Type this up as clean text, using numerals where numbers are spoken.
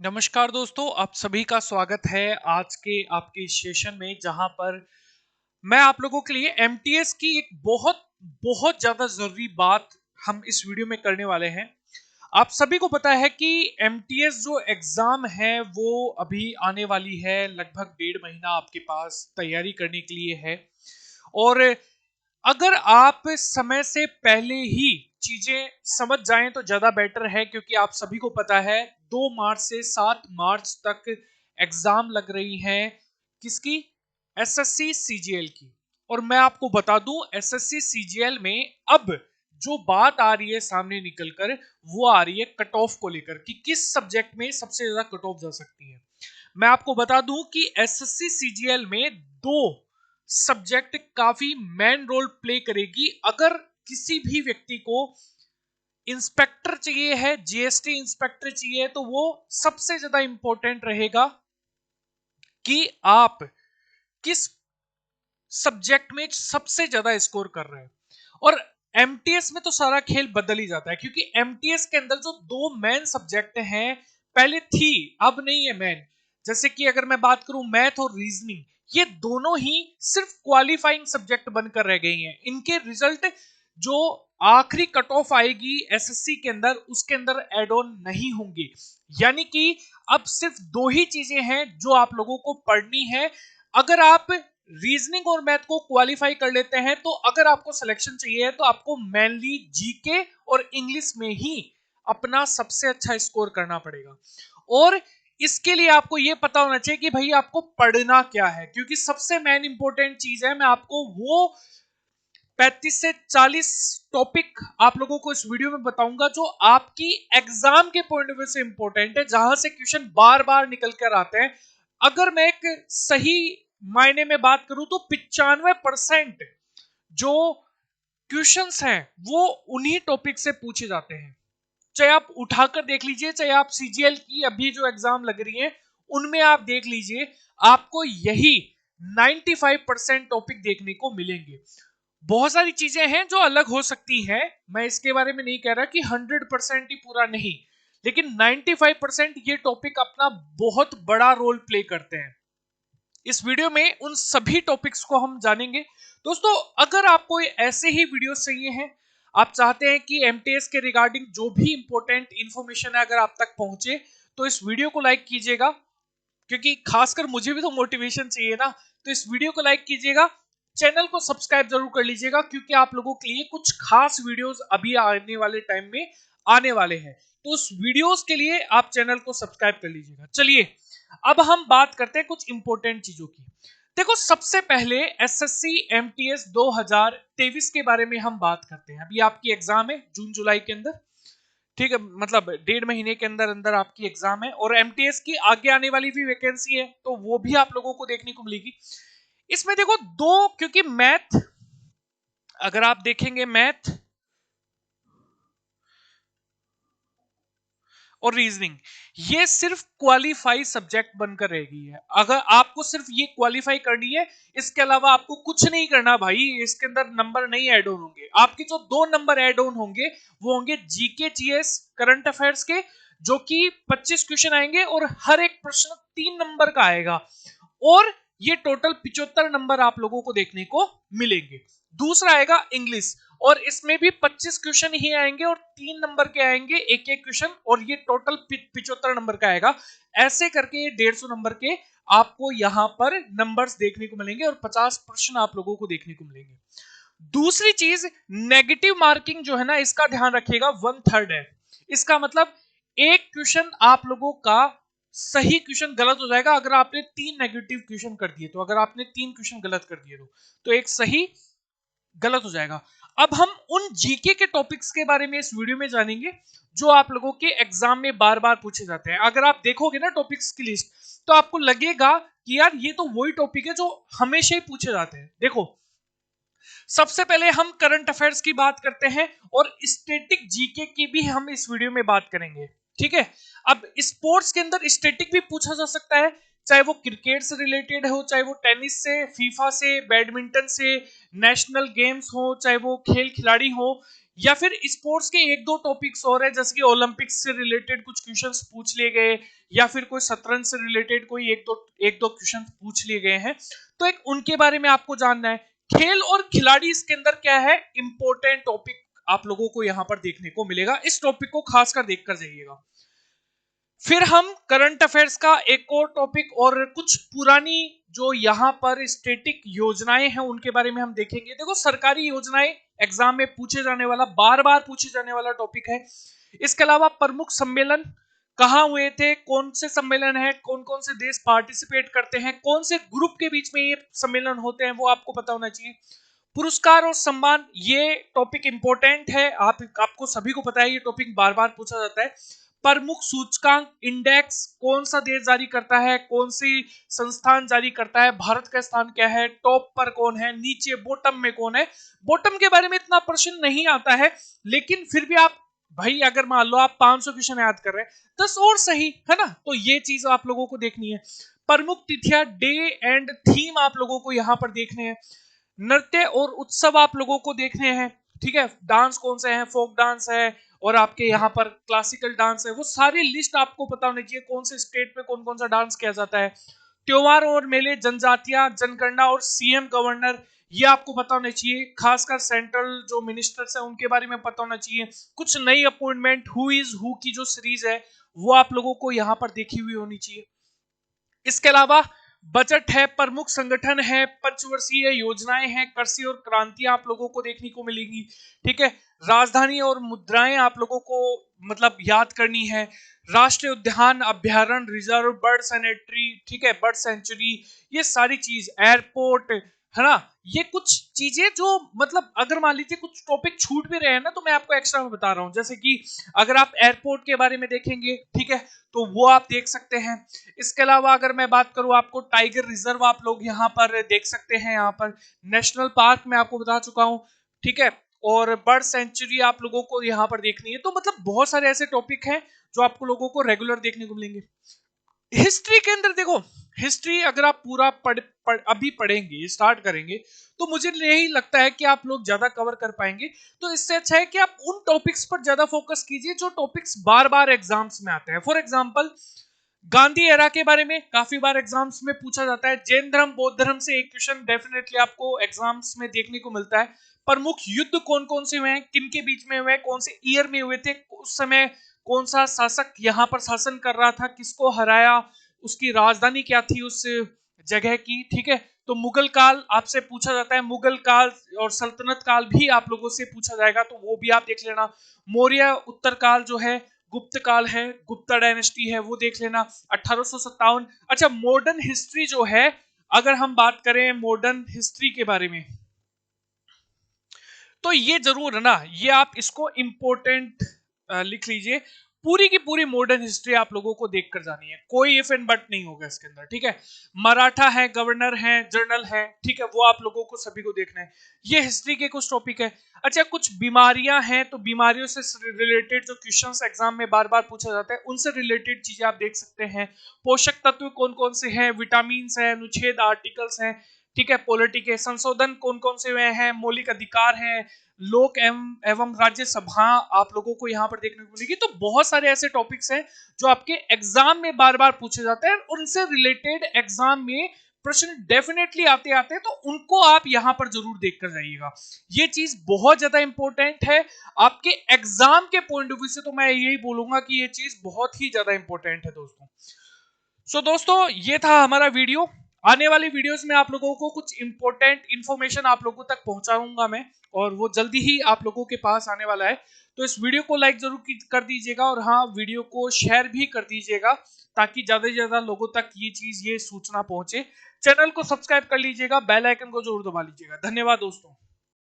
नमस्कार दोस्तों, आप सभी का स्वागत है आज के आपके सेशन में, जहां पर मैं आप लोगों के लिए एमटीएस की एक बहुत बहुत ज्यादा जरूरी बात हम इस वीडियो में करने वाले हैं। आप सभी को पता है कि एमटीएस जो एग्जाम है वो अभी आने वाली है, लगभग 1.5 महीना आपके पास तैयारी करने के लिए है। और अगर आप समय से पहले ही चीजें समझ जाएं तो ज्यादा बेटर है, क्योंकि आप सभी को पता है 2 मार्च से 7 मार्च तक एग्जाम लग रही है। किसकी? एसएससी सीजीएल की। और मैं आपको बता दूं, एसएससी सीजीएल में अब जो बात आ रही है सामने निकलकर, वो आ रही है कट ऑफ को लेकर कि किस सब्जेक्ट में सबसे ज्यादा कट ऑफ जा सकती है। मैं आपको बता दूं कि एसएससी सीजीएल में दो सब्जेक्ट काफी मेन रोल प्ले करेगी। अगर किसी भी व्यक्ति को इंस्पेक्टर चाहिए है, जीएसटी इंस्पेक्टर चाहिए, तो वो सबसे ज्यादा इंपॉर्टेंट रहेगा कि आप किस सब्जेक्ट में सबसे ज्यादा स्कोर कर रहे हैं। और एमटीएस में तो सारा खेल बदल ही जाता है, क्योंकि एमटीएस के अंदर जो दो मेन सब्जेक्ट हैं, पहले थी, अब नहीं है मेन। जैसे कि अगर मैं बात करूं मैथ और रीजनिंग, ये दोनों ही सिर्फ क्वालिफाइंग सब्जेक्ट बनकर रह गई हैं। इनके रिजल्ट जो आखिरी कट ऑफ आएगी एसएससी के अंदर, उसके अंदर एड ऑन नहीं होंगे। यानी कि अब सिर्फ दो ही चीजें हैं जो आप लोगों को पढ़नी है। अगर आप रीजनिंग और मैथ को क्वालिफाई कर लेते हैं, तो अगर आपको सिलेक्शन चाहिए है तो आपको मेनली जीके और इंग्लिश में ही अपना सबसे अच्छा स्कोर करना पड़ेगा। और इसके लिए आपको यह पता होना चाहिए कि भाई आपको पढ़ना क्या है, क्योंकि सबसे मेन इंपॉर्टेंट चीज है, मैं आपको वो 35 से 40 टॉपिक आप लोगों को इस वीडियो में बताऊंगा जो आपकी एग्जाम के पॉइंट ऑफ व्यू से इंपॉर्टेंट है, जहां से क्वेश्चन बार बार निकल कर आते हैं। अगर मैं एक सही मायने में बात करूं तो 95% जो क्वेश्चंस हैं वो उन्हीं टॉपिक से पूछे जाते हैं। चाहे आप उठाकर देख लीजिए, चाहे आप सीजीएल की अभी जो एग्जाम लग रही है उनमें आप देख लीजिए, आपको यही 95% टॉपिक देखने को मिलेंगे। बहुत सारी चीजें हैं जो अलग हो सकती हैं, मैं इसके बारे में नहीं कह रहा कि 100% ही पूरा नहीं, लेकिन 95% ये टॉपिक अपना बहुत बड़ा रोल प्ले करते हैं। इस वीडियो में उन सभी टॉपिक्स को हम जानेंगे। दोस्तों, अगर आपको ऐसे ही वीडियो चाहिए हैं, आप चाहते हैं कि एमटीएस के रिगार्डिंग जो भी इंपॉर्टेंट इंफॉर्मेशन है अगर आप तक पहुंचे, तो इस वीडियो को लाइक कीजिएगा, क्योंकि खासकर मुझे भी तो मोटिवेशन चाहिए ना। तो इस वीडियो को लाइक कीजिएगा, चैनल को सब्सक्राइब जरूर कर लीजिएगा, क्योंकि आप लोगों के लिए कुछ खास वीडियोस अभी आने वाले टाइम में आने वाले हैं। तो उस वीडियोस के लिए आप चैनल को सब्सक्राइब कर लीजिएगा। चलिए, अब हम बात करते हैं कुछ इंपॉर्टेंट चीजों की। देखो, सबसे पहले एसएससी एमटीएस 2023 के बारे में हम बात करते हैं। अभी आपकी एग्जाम है जून जुलाई के अंदर, ठीक है, मतलब 1.5 महीने के अंदर अंदर आपकी एग्जाम है। और एमटीएस की आगे आने वाली भी वैकेंसी है, तो वो भी आप लोगों को देखने को मिलेगी। इसमें देखो दो, क्योंकि मैथ, अगर आप देखेंगे मैथ और रीजनिंग, ये सिर्फ क्वालिफाई सब्जेक्ट बनकर रह गई है। अगर आपको सिर्फ ये क्वालिफाई करनी है, इसके अलावा आपको कुछ नहीं करना भाई। इसके अंदर नंबर नहीं ऐड ऑन होंगे। आपके जो 2 नंबर ऐड ऑन होंगे वो होंगे जीके जीएस करंट अफेयर्स के, जो कि 25 क्वेश्चन आएंगे और हर एक प्रश्न 3 नंबर का आएगा। और ये टोटल 75 नंबर आप लोगों को देखने को मिलेंगे। दूसरा आएगा इंग्लिश, और इसमें भी 25 क्वेश्चन ही आएंगे और 3 नंबर के आएंगे एक एक क्वेश्चन, और ये टोटल 75 नंबर का आएगा। ऐसे करके ये 150 नंबर के आपको यहां पर नंबर्स देखने को मिलेंगे और 50 प्रश्न आप लोगों को देखने को मिलेंगे। दूसरी चीज, नेगेटिव मार्किंग जो है ना, इसका ध्यान रखिएगा, 1/3 है। इसका मतलब एक क्वेश्चन आप लोगों का सही क्वेश्चन गलत हो जाएगा अगर आपने 3 नेगेटिव क्वेश्चन कर दिए, तो अगर आपने 3 क्वेश्चन गलत कर दिए तो एक सही गलत हो जाएगा। अब हम उन जीके के टॉपिक्स के बारे में इस वीडियो में जानेंगे जो आप लोगों के एग्जाम में बार बार पूछे जाते हैं। अगर आप देखोगे ना टॉपिक्स की लिस्ट, तो आपको लगेगा कि यार ये तो वही टॉपिक है जो हमेशा ही पूछे जाते हैं। देखो, सबसे पहले हम करंट अफेयर्स की बात करते हैं और स्टैटिक जीके की भी हम इस वीडियो में बात करेंगे, ठीक है। अब स्पोर्ट्स के अंदर स्टैटिक भी पूछा जा सकता है, चाहे वो क्रिकेट से रिलेटेड हो, चाहे वो टेनिस से, फीफा से, बैडमिंटन से, नेशनल गेम्स हो, चाहे वो खेल खिलाड़ी हो, या फिर स्पोर्ट्स के एक दो टॉपिक्स और है, जैसे कि ओलंपिक्स से रिलेटेड कुछ क्वेश्चंस पूछ लिए गए, या फिर कोई शतरंज से रिलेटेड कोई एक दो क्वेश्चन पूछ लिए गए हैं, तो एक उनके बारे में आपको जानना है। खेल और खिलाड़ी इसके अंदर क्या है, इंपॉर्टेंट टॉपिक आप लोगों को यहां पर देखने को मिलेगा, इस टॉपिक को खासकर देखकर जाइएगा। फिर हम करंट अफेयर्स का एक और टॉपिक और कुछ पुरानी जो यहाँ पर स्टैटिक योजनाएं हैं उनके बारे में हम देखेंगे। देखो, सरकारी योजनाएं एग्जाम में पूछे जाने वाला, बार बार पूछे जाने वाला टॉपिक है। इसके अलावा प्रमुख सम्मेलन कहाँ हुए थे, कौन से सम्मेलन है, कौन कौन से देश पार्टिसिपेट करते हैं, कौन से ग्रुप के बीच में ये सम्मेलन होते हैं, वो आपको पता होना चाहिए। पुरस्कार और सम्मान, ये टॉपिक इंपॉर्टेंट है, आपको सभी को पता है, ये टॉपिक बार बार पूछा जाता है। प्रमुख सूचकांक इंडेक्स कौन सा देश जारी करता है, कौन सी संस्थान जारी करता है, भारत का स्थान क्या है, टॉप पर कौन है, नीचे बॉटम में कौन है। बॉटम के बारे में इतना प्रश्न नहीं आता है, लेकिन फिर भी आप भाई अगर मान लो आप 500 क्वेश्चन याद कर रहे हैं, 10 और सही है ना, तो ये चीज आप लोगों को देखनी है। प्रमुख तिथियां, डे एंड थीम आप लोगों को यहां पर देखने हैं। नृत्य और उत्सव आप लोगों को देखने हैं, ठीक है, डांस कौन से हैं, फोक डांस है और आपके यहाँ पर क्लासिकल डांस है, वो सारी लिस्ट आपको पता होनी चाहिए, कौन से स्टेट में कौन कौन सा डांस किया जाता है। त्योहार और मेले, जनजातियां, जनगणना और सीएम गवर्नर, ये आपको पता होना चाहिए, खासकर सेंट्रल जो मिनिस्टर्स है उनके बारे में पता होना चाहिए। कुछ नई अपॉइंटमेंट, हु इज हु की जो सीरीज है वो आप लोगों को यहाँ पर देखी हुई होनी चाहिए। इसके अलावा बजट है, प्रमुख संगठन है, पंचवर्षीय योजनाएं हैं, कृषि और क्रांति आप लोगों को देखने को मिलेगी, ठीक है। राजधानी और मुद्राएं आप लोगों को मतलब याद करनी है। राष्ट्रीय उद्यान, अभ्यारण्य, रिजर्व, बर्ड सैनिटरी, ठीक है, बर्ड सेंचुरी, ये सारी चीज, एयरपोर्ट, है ना। ये कुछ चीजें जो मतलब अगर मान लीजिए कुछ टॉपिक छूट भी रहे हैं ना, तो मैं आपको एक्स्ट्रा में बता रहा हूं, जैसे कि अगर आप एयरपोर्ट के बारे में देखेंगे, ठीक है, तो वो आप देख सकते हैं। इसके अलावा अगर मैं बात करूं, आपको टाइगर रिजर्व आप लोग यहाँ पर देख सकते हैं, यहाँ पर नेशनल पार्क मैं आपको बता चुका हूं, ठीक है, और बर्ड सेंचुरी आप लोगों को यहाँ पर देखनी है। तो मतलब बहुत सारे ऐसे टॉपिक हैं जो आपको लोगों को रेगुलर देखने को मिलेंगे। हिस्ट्री के अंदर देखो, हिस्ट्री अगर आप पूरा अभी पढ़ेंगे, स्टार्ट करेंगे, तो मुझे नहीं लगता है कि आप लोग ज्यादा कवर कर पाएंगे। तो इससे अच्छा है कि आप उन टॉपिक्स पर ज्यादा फोकस कीजिए जो टॉपिक्स बार बार एग्जाम्स में आते हैं। फॉर एग्जाम्पल, गांधी एरा के बारे में काफी बार एग्जाम्स में पूछा जाता है। जैन धर्म, बौद्ध धर्म से एक क्वेश्चन डेफिनेटली आपको एग्जाम्स में देखने को मिलता है। प्रमुख युद्ध कौन कौन से हुए हैं, किन के बीच में हुए, कौन से ईयर में हुए थे, उस समय कौन सा शासक यहाँ पर शासन कर रहा था, किसको हराया, उसकी राजधानी क्या थी उस जगह की, ठीक है। तो मुगल काल आपसे पूछा जाता है, मुगल काल और सल्तनत काल भी आप लोगों से पूछा जाएगा, तो वो भी आप देख लेना। मौर्य उत्तर काल जो है, गुप्त काल है, गुप्ता डायनेस्टी है, वो देख लेना। 1857। अच्छा, मॉडर्न हिस्ट्री जो है, अगर हम बात करें मॉडर्न हिस्ट्री के बारे में, तो ये जरूर है ना, ये आप इसको इंपॉर्टेंट लिख लीजिए। पूरी की पूरी मॉडर्न हिस्ट्री आप लोगों को देखकर जानी है, कोई इफ एंड बट नहीं होगा इसके अंदर, ठीक है। मराठा है, गवर्नर है, जर्नल है, ठीक है, वो आप लोगों को सभी को देखना है। ये हिस्ट्री के कुछ टॉपिक है। अच्छा, कुछ बीमारियां हैं, तो बीमारियों से रिलेटेड जो क्वेश्चंस एग्जाम में बार बार पूछा जाता है, उनसे रिलेटेड चीजें आप देख सकते हैं। पोषक तत्व कौन कौन से हैं, विटामिन है, अनुच्छेद, आर्टिकल्स हैं, ठीक है, पॉलिटी के संशोधन कौन कौन से हुए हैं, मौलिक अधिकार हैं, लोक एवं राज्यसभा आप लोगों को यहाँ पर देखने को मिलेगी। तो बहुत सारे ऐसे टॉपिक्स हैं जो आपके एग्जाम में बार बार पूछे जाते हैं, उनसे रिलेटेड एग्जाम में प्रश्न डेफिनेटली आते आते हैं, तो उनको आप यहां पर जरूर देखकर जाइएगा। ये चीज बहुत ज्यादा इंपॉर्टेंट है आपके एग्जाम के पॉइंट ऑफ व्यू से, तो मैं यही बोलूंगा कि ये चीज बहुत ही ज्यादा इंपॉर्टेंट है दोस्तों। दोस्तों, ये था हमारा वीडियो। आने वाली वीडियोस में आप लोगों को कुछ इंपॉर्टेंट इंफॉर्मेशन आप लोगों तक पहुंचाऊंगा मैं, और वो जल्दी ही आप लोगों के पास आने वाला है। तो इस वीडियो को लाइक जरूर कर दीजिएगा, और हाँ, वीडियो को शेयर भी कर दीजिएगा, ताकि ज्यादा से ज्यादा लोगों तक ये चीज, ये सूचना पहुंचे। चैनल को सब्सक्राइब कर लीजिएगा, बेल आइकन को जरूर दबा लीजिएगा। धन्यवाद दोस्तों।